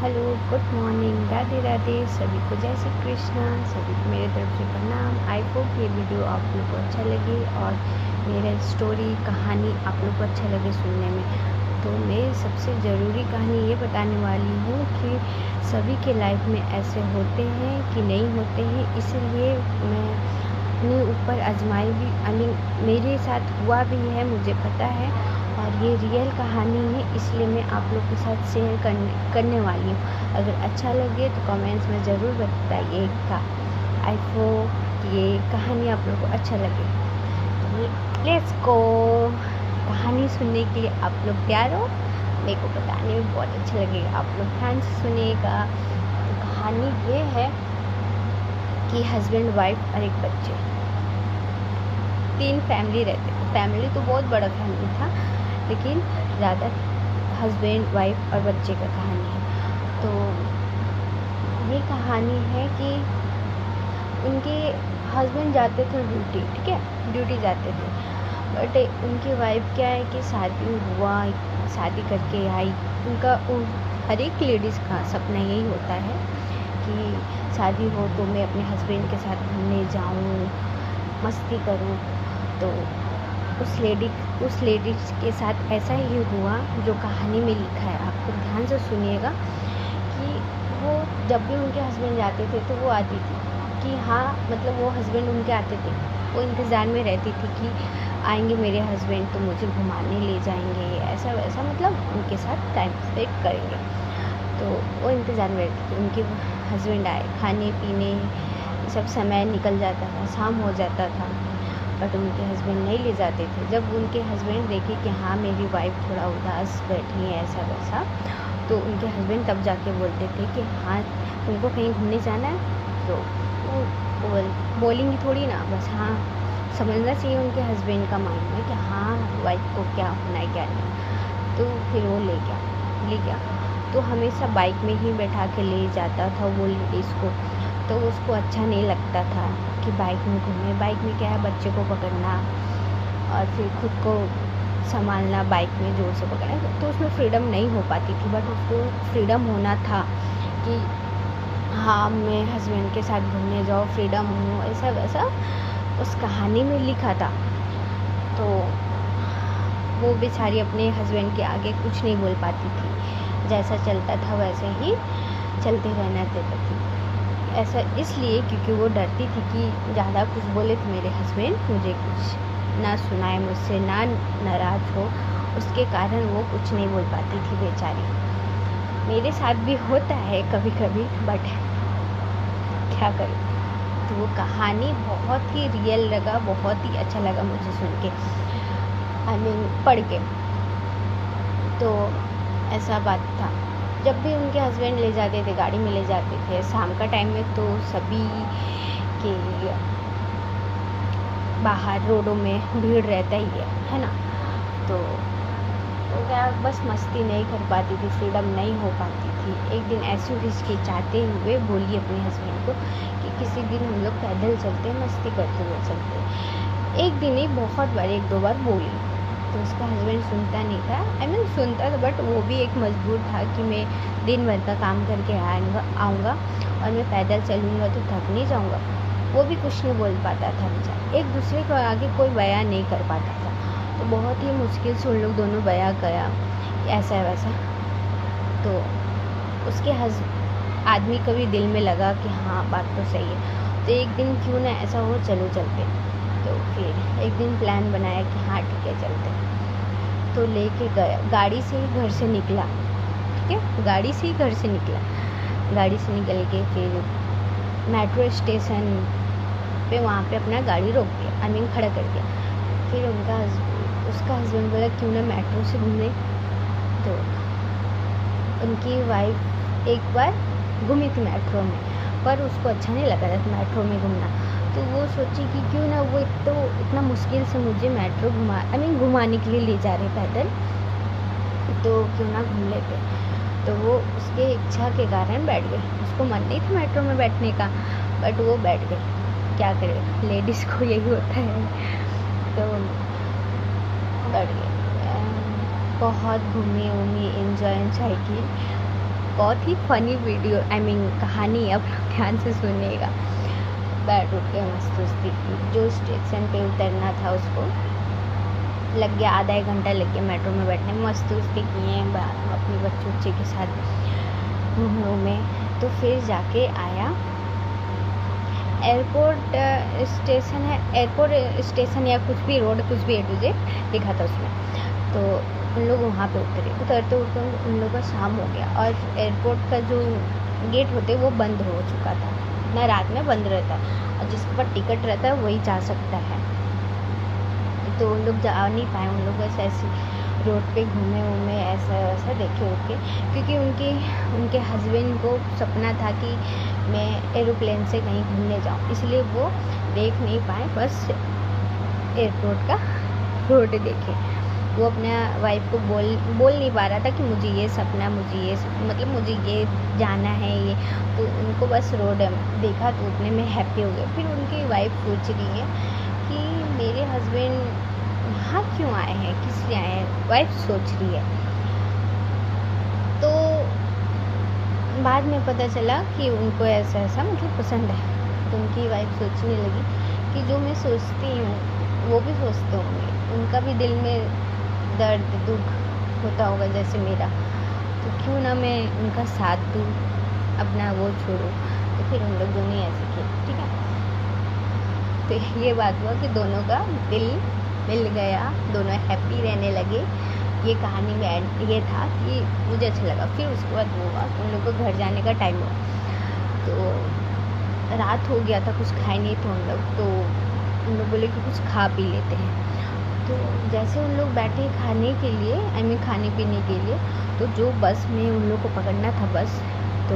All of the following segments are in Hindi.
Hello, good morning, Radhe Radhe. सभी को जय श्री कृष्णा। सभी को मेरे तरफ से प्रणाम। आई होप ये वीडियो आप लोग को अच्छा लगे और मेरा स्टोरी कहानी आप लोग को अच्छा लगे सुनने में। तो मैं सबसे ज़रूरी कहानी ये बताने वाली हूँ कि सभी के लाइफ में ऐसे होते हैं कि नहीं होते हैं, इसीलिए मैं अपने ऊपर आजमाई भी मेरे साथ हुआ भी है, मुझे पता है और ये रियल कहानी है, इसलिए मैं आप लोग के साथ शेयर करने वाली हूँ। अगर अच्छा लगे तो कमेंट्स में ज़रूर बताइएगा। आई होप ये कहानी आप लोग को अच्छा लगे। तो लेट्स गो। कहानी सुनने के लिए आप लोग तैयार हो? मेरे को बताने में बहुत अच्छा लगेगा, आप लोग ध्यान से सुनिएगा। तो कहानी ये है कि हस्बैंड वाइफ और एक बच्चे, 3 फैमिली रहते थे। फैमिली तो बहुत बड़ा फैमिली था, लेकिन ज़्यादा हस्बैंड वाइफ और बच्चे का कहानी है। तो ये कहानी है कि उनके हस्बैंड जाते थे ड्यूटी, ठीक है, ड्यूटी जाते थे, बट उनकी वाइफ क्या है कि शादी हुआ, शादी करके आई। उनका हर एक लेडीज़ का सपना यही होता है कि शादी हो तो मैं अपने हस्बैंड के साथ घूमने जाऊँ, मस्ती करूँ। तो उस लेडीज के साथ ऐसा ही हुआ जो कहानी में लिखा है। आपको ध्यान से सुनिएगा कि वो जब भी उनके हस्बैंड जाते थे तो वो आती थी कि हाँ, मतलब वो हस्बैंड उनके आते थे, वो इंतज़ार में रहती थी कि आएंगे मेरे हस्बैंड तो मुझे घुमाने ले जाएंगे, ऐसा वैसा, मतलब उनके साथ टाइम स्पेंड करेंगे। तो वो इंतज़ार में रहती थी उनके हस्बैंड आए, खाने पीने सब समय निकल जाता था, शाम हो जाता था, बट उनके हस्बैंड नहीं ले जाते थे। जब उनके हस्बैंड देखे कि हाँ मेरी वाइफ थोड़ा उदास बैठी है, ऐसा वैसा, तो उनके हस्बैंड तब जाके बोलते थे कि हाँ तुमको कहीं घूमने जाना है, तो वो बोलेंगी थोड़ी ना, बस हाँ समझना चाहिए उनके हस्बैंड का माइंड में कि हाँ वाइफ को क्या होना है क्या नहीं। तो फिर वो ले गया। तो हमेशा बाइक में ही बैठा के ले जाता था वो लेडीज़ को। तो उसको अच्छा नहीं लगता था कि बाइक में घूमे। बाइक में क्या है, बच्चे को पकड़ना और फिर खुद को संभालना, बाइक में जोर से पकड़ना, तो उसमें फ्रीडम नहीं हो पाती थी। बट उसको फ्रीडम होना था कि हाँ मैं हस्बैंड के साथ घूमने जाओ, फ्रीडम हूँ, ऐसा वैसा उस कहानी में लिखा था। तो वो बेचारी अपने हस्बैंड के आगे कुछ नहीं बोल पाती थी, जैसा चलता था वैसे ही चलते रहना देती थी। ऐसा इसलिए क्योंकि वो डरती थी कि ज़्यादा कुछ बोले तो मेरे हस्बैंड मुझे कुछ ना सुनाए, मुझसे ना नाराज़ हो, उसके कारण वो कुछ नहीं बोल पाती थी बेचारी। मेरे साथ भी होता है कभी कभी, बट क्या करूँ। तो वो कहानी बहुत ही रियल लगा, बहुत ही अच्छा लगा मुझे सुन के, पढ़ के। तो ऐसा बात था, जब भी उनके हस्बैंड ले जाते थे, गाड़ी में ले जाते थे शाम का टाइम में, तो सभी के बाहर रोडों में भीड़ रहता ही है ना। तो क्या बस मस्ती नहीं कर पाती थी, फ्रीडम नहीं हो पाती थी। एक दिन ऐसे हिचकिचाते हुए बोली अपने हस्बैंड को कि किसी दिन हम लोग पैदल चलते, मस्ती करते हुए चलते। एक दिन ही, बहुत बार, 1-2 बार बोली। तो उसका हस्बैंड सुनता नहीं था, सुनता था, बट वो भी एक मजबूर था कि मैं दिन भर का काम करके आऊँगा और मैं पैदल चलूँगा तो थक नहीं जाऊँगा। वो भी कुछ नहीं बोल पाता था बेचारा, एक दूसरे को आगे कोई बयान नहीं कर पाता था। तो बहुत ही मुश्किल से उन लोग दोनों बयां गया, ऐसा वैसा। तो उसके आदमी का भी दिल में लगा कि हाँ बात तो सही है, तो एक दिन क्यों ना ऐसा हो, चलो चलते। तो फिर एक दिन प्लान बनाया कि हाँ ठीक है चलते। तो लेके गया, गाड़ी से ही घर से निकला, ठीक है, गाड़ी से ही घर से निकला। गाड़ी से निकल के फिर मेट्रो स्टेशन पे वहाँ पे अपना गाड़ी रोक दिया, खड़ा कर दिया। फिर उसका हस्बैंड बोला क्यों ना मेट्रो से घूमने। तो उनकी वाइफ एक बार घूमी थी मेट्रो में, पर उसको अच्छा नहीं लगा था मेट्रो में घूमना। तो वो सोची कि क्यों ना, वो तो इतना मुश्किल से मुझे मेट्रो घुमाने के लिए ले जा रहे पैदल, तो क्यों ना घूम लेते। तो वो उसके इच्छा के कारण बैठ गए। उसको मन नहीं था मेट्रो में बैठने का, बट वो बैठ गए। क्या करे, लेडीज़ को यही होता है। तो बैठ गए, बहुत घूमी एंजॉय की। बहुत ही फ़नी वीडियो कहानी अब ध्यान से सुनिएगा। बैठ उठ के मस्त सुस्ती की, जो स्टेशन पे उतरना था उसको लग गया, आधा एक घंटा लग गया मेट्रो में बैठने में। मस्त सुस्ती किए अपने बच्चे के साथ घूमे। तो फिर जाके आया एयरपोर्ट स्टेशन है, एयरपोर्ट स्टेशन या कुछ भी रोड, कुछ भी A to Z लिखा था उसमें। तो उन लोग वहाँ पे उतरते उन लोगों का शाम हो गया और एयरपोर्ट का जो गेट होते वो बंद हो चुका था ना, रात में बंद रहता है और जिसके पास टिकट रहता है वही जा सकता है। तो उन लोग जा नहीं पाए, उन लोग ऐसे रोड पे घूमे ऐसा वैसा देखे उके, क्योंकि उनके हस्बैंड को सपना था कि मैं एरोप्लेन से कहीं घूमने जाऊँ, इसलिए वो देख नहीं पाए, बस एयरपोर्ट का रोड देखे। वो अपने वाइफ को बोल नहीं पा रहा था कि मुझे ये सपना, मुझे ये जाना है ये, तो उनको बस रोड देखा तो उतने में हैप्पी हो गए। फिर उनकी वाइफ पूछ रही है कि मेरे हस्बैंड यहाँ क्यों आए हैं, किस लिए आए हैं, वाइफ सोच रही है। तो बाद में पता चला कि उनको ऐसा पसंद है। तो उनकी वाइफ सोचने लगी कि जो मैं सोचती हूँ वो भी सोचते होंगे, उनका भी दिल में दर्द दुख होता होगा जैसे मेरा, तो क्यों ना मैं उनका साथ दूँ, अपना वो छोड़ूँ। तो फिर उन लोग दोनों ऐसे किए, ठीक है। तो ये बात हुआ कि दोनों का दिल मिल गया, दोनों हैप्पी रहने लगे। ये कहानी में ये था कि मुझे अच्छा लगा। फिर उसके बाद वो हुआ, उन लोग को घर जाने का टाइम हुआ, तो रात हो गया था, कुछ खाए नहीं थे उन लोग, तो उन लोग बोले कि कुछ खा पी लेते हैं। तो जैसे उन लोग बैठे खाने के लिए, खाने पीने के लिए, तो जो बस में उन लोग को पकड़ना था बस, तो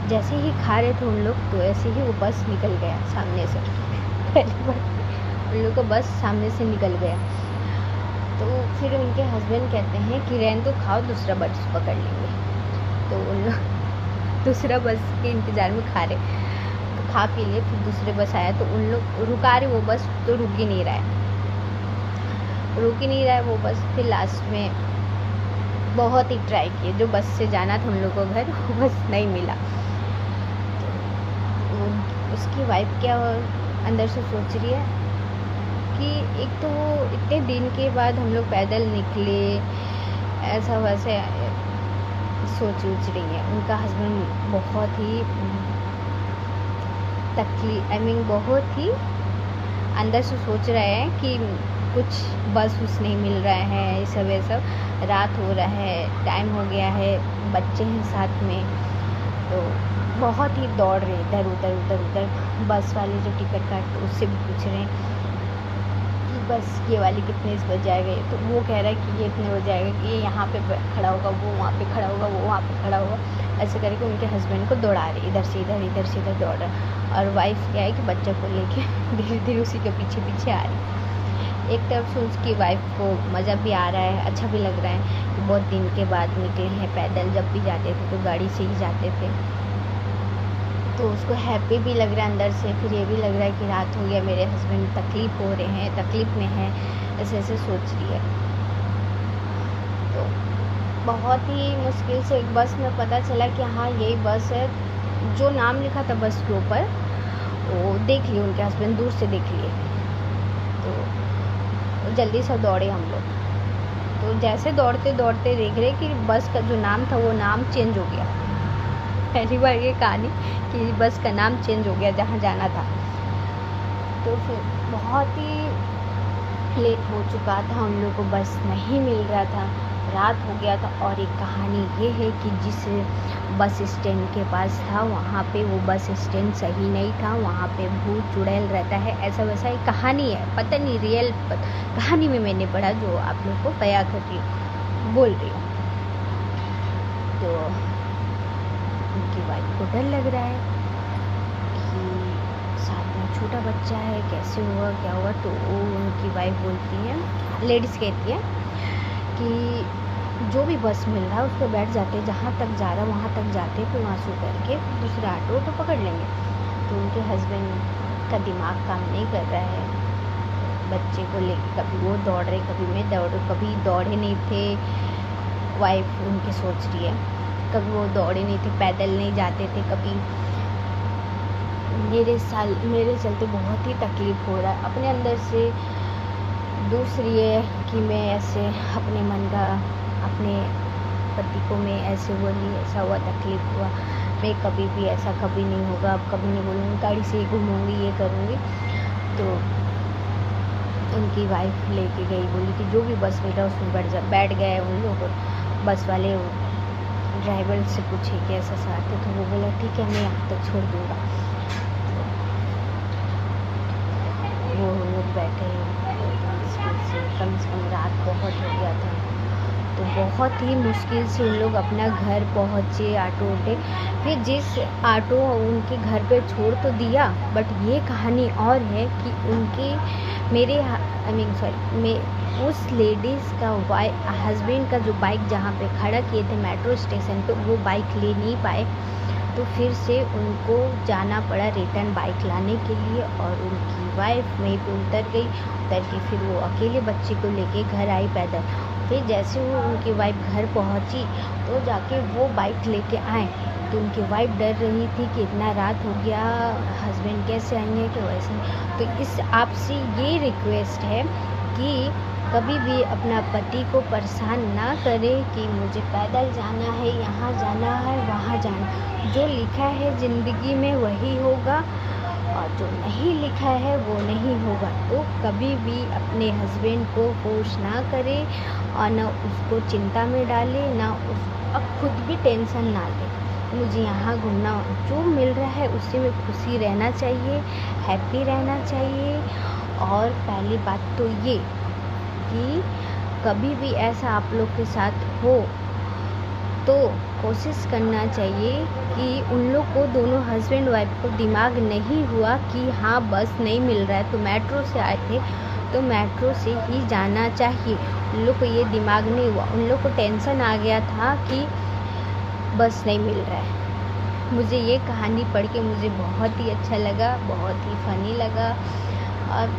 जैसे ही खा रहे थे उन लोग, तो ऐसे ही वो बस निकल गया सामने से। पहली बार उन लोग का बस सामने से निकल गया। तो फिर उनके हस्बैंड कहते हैं कि रहने तो खाओ, दूसरा बस पकड़ लेंगे। तो उन लोग दूसरा बस के इंतज़ार में खा रहे, तो खा पी लिए। फिर दूसरे बस आया तो उन लोग रुका रहे, वो बस तो रुक ही नहीं रहा है वो बस। फिर लास्ट में बहुत ही ट्राई किए, जो बस से जाना था उन लोगों को घर, वो बस नहीं मिला। तो उसकी वाइफ क्या अंदर से सोच रही है कि एक तो वो इतने दिन के बाद हम लोग पैदल निकले, ऐसा वैसे सोच रही है। उनका हस्बैंड बहुत ही बहुत ही अंदर से सोच रहे हैं कि कुछ बस नहीं मिल रहा है, ये सब रात हो रहा है, टाइम हो गया है, बच्चे हैं साथ में, तो बहुत ही दौड़ रहे इधर उधर। बस वाले जो टिकट काटते उससे भी पूछ रहे हैं कि बस ये वाली कितने बजे आएगा, तो वो कह रहा है कि ये इतने बजे आएगा, कि ये यहाँ पे खड़ा होगा, वो वहाँ पे खड़ा होगा, वो वहाँ पे खड़ा होगा। ऐसे करके उनके हस्बैंड को दौड़ा रही, इधर से इधर दौड़ रहा। और वाइफ क्या है कि बच्चे को लेके धीरे धीरे उसी के पीछे आ रही। एक तरफ से उसकी वाइफ को मज़ा भी आ रहा है, अच्छा भी लग रहा है कि बहुत दिन के बाद निकले हैं पैदल। जब भी जाते थे तो गाड़ी से ही जाते थे, तो उसको हैप्पी भी लग रहा है अंदर से। फिर ये भी लग रहा है कि रात हो गया, मेरे हस्बैंड तकलीफ़ हो रहे हैं, तकलीफ़ में हैं, ऐसे सोच रही है। तो बहुत ही मुश्किल से एक बस में पता चला कि हाँ यही बस है। जो नाम लिखा था बस के ऊपर वो देख लिए उनके हस्बैंड, दूर से देख लिए। तो जल्दी से दौड़े हम लोग। तो जैसे दौड़ते देख रहे कि बस का जो नाम था वो नाम चेंज हो गया। पहली बार ये कहानी कि बस का नाम चेंज हो गया जहाँ जाना था। तो फिर बहुत ही लेट हो चुका था, उन लोगों को बस नहीं मिल रहा था, रात हो गया था। और एक कहानी ये है कि जिस बस स्टैंड के पास था वहाँ पे वो बस स्टैंड सही नहीं था, वहाँ पे भूत चुड़ैल रहता है, ऐसा वैसा एक कहानी है, पता नहीं रियल कहानी में मैंने पढ़ा, जो आप लोग को बयां कर रही हूँ, बोल रही हूँ। तो उनकी वाइफ को डर लग रहा है कि साथ में छोटा बच्चा है, कैसे हुआ क्या हुआ। तो वो उनकी वाइफ बोलती है, लेडीज़ कहती है कि जो भी बस मिल रहा है उस पर बैठ जाते, जहाँ तक जा रहा वहाँ तक जाते, फिर वहाँ से उतर के दूसरा ऑटो तो पकड़ लेंगे। तो उनके हस्बैंड का दिमाग काम नहीं कर रहा है, बच्चे को लेके कभी वो दौड़ रहे, कभी मैं दौड़, कभी दौड़े नहीं थे। वाइफ उनकी सोच रही है कभी वो दौड़े नहीं थे, पैदल नहीं जाते थे कभी। मेरे चलते बहुत ही तकलीफ़ हो रहा है अपने अंदर से। दूसरी है कि मैं ऐसे अपने मन का अपने पति को मैं ऐसे बोली, ऐसा हुआ, तकलीफ़ हुआ, मैं कभी भी ऐसा कभी नहीं होगा, अब कभी नहीं बोलूँगी, गाड़ी से ही घूमूँगी, ये करूँगी। तो उनकी वाइफ लेके गई, बोली कि जो भी बस मिला उसमें बैठ गए उन लोग। बस वाले ड्राइवर से पूछे कि ऐसा साथ है, तो वो बोला ठीक है मैं यहाँ तक छोड़ दूँगा। वो लोग बैठे मुश्किल से, कम से कम रात बहुत हो गया था, तो बहुत ही मुश्किल से उन लोग अपना घर पहुँचे, ऑटो उठे। फिर जिस ऑटो उनके घर पे छोड़ तो दिया, बट ये कहानी और है कि उस लेडीज़ का हस्बैंड का जो बाइक जहाँ पे खड़ा किए थे मेट्रो स्टेशन पे, वो बाइक ले नहीं पाए, तो फिर से उनको जाना पड़ा रिटर्न बाइक लाने के लिए। और उनकी वाइफ वहीं पे उतर के फिर वो अकेले बच्चे को लेके घर आई पैदल। फिर जैसे वो उनकी वाइफ घर पहुंची तो जाके वो बाइक लेके आए, तो उनकी वाइफ डर रही थी कि इतना रात हो गया, हस्बैंड कैसे आएंगे, कि वैसे। तो इस आपसे ये रिक्वेस्ट है कि कभी भी अपना पति को परेशान ना करें कि मुझे पैदल जाना है, यहाँ जाना है, वहाँ जाना। जो लिखा है ज़िंदगी में वही होगा, और जो नहीं लिखा है वो नहीं होगा। तो कभी भी अपने हस्बैंड को फोर्स ना करें और ना उसको चिंता में डाले, ना अब खुद भी टेंशन ना ले। मुझे यहाँ घूमना, जो मिल रहा है उसी में खुशी रहना चाहिए, हैप्पी रहना चाहिए। और पहली बात तो ये कि कभी भी ऐसा आप लोग के साथ हो तो कोशिश करना चाहिए कि उन लोग को, दोनों हस्बैंड वाइफ को दिमाग नहीं हुआ कि हाँ बस नहीं मिल रहा है, तो मेट्रो से आए थे तो मेट्रो से ही जाना चाहिए। उन लोग को ये दिमाग नहीं हुआ, उन लोग को टेंशन आ गया था कि बस नहीं मिल रहा है। मुझे ये कहानी पढ़ के मुझे बहुत ही अच्छा लगा, बहुत ही फ़नी लगा, और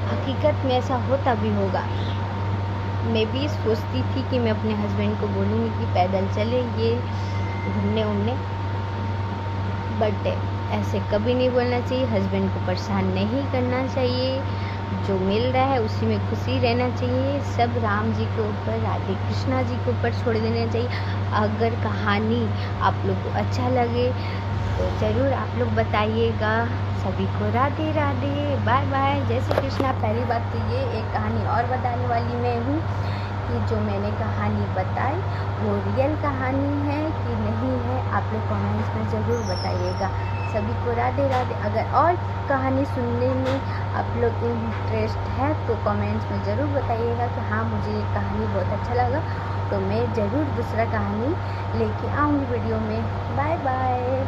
हकीकत में ऐसा होता भी होगा। मैं भी सोचती थी कि मैं अपने हस्बैंड को बोलूँगी कि पैदल चले ये घूमने उमने, बट ऐसे कभी नहीं बोलना चाहिए। हस्बैंड को परेशान नहीं करना चाहिए, जो मिल रहा है उसी में खुशी रहना चाहिए। सब राम जी के ऊपर, राधे कृष्णा जी के ऊपर छोड़ देना चाहिए। अगर कहानी आप लोग को अच्छा लगे तो ज़रूर आप लोग बताइएगा। सभी को राधे राधे, बाय बाय, जय श्री कृष्णा। पहली बात तो ये एक कहानी और बताने वाली मैं हूँ कि जो मैंने कहानी बताई वो रियल कहानी है कि नहीं है, आप लोग कमेंट्स में ज़रूर बताइएगा। सभी को राधे राधे। अगर और कहानी सुनने में आप लोग इंटरेस्ट है तो कमेंट्स में ज़रूर बताइएगा कि हाँ मुझे ये कहानी बहुत अच्छा लगा, तो मैं ज़रूर दूसरा कहानी लेके आऊँगी वीडियो में। Bye bye.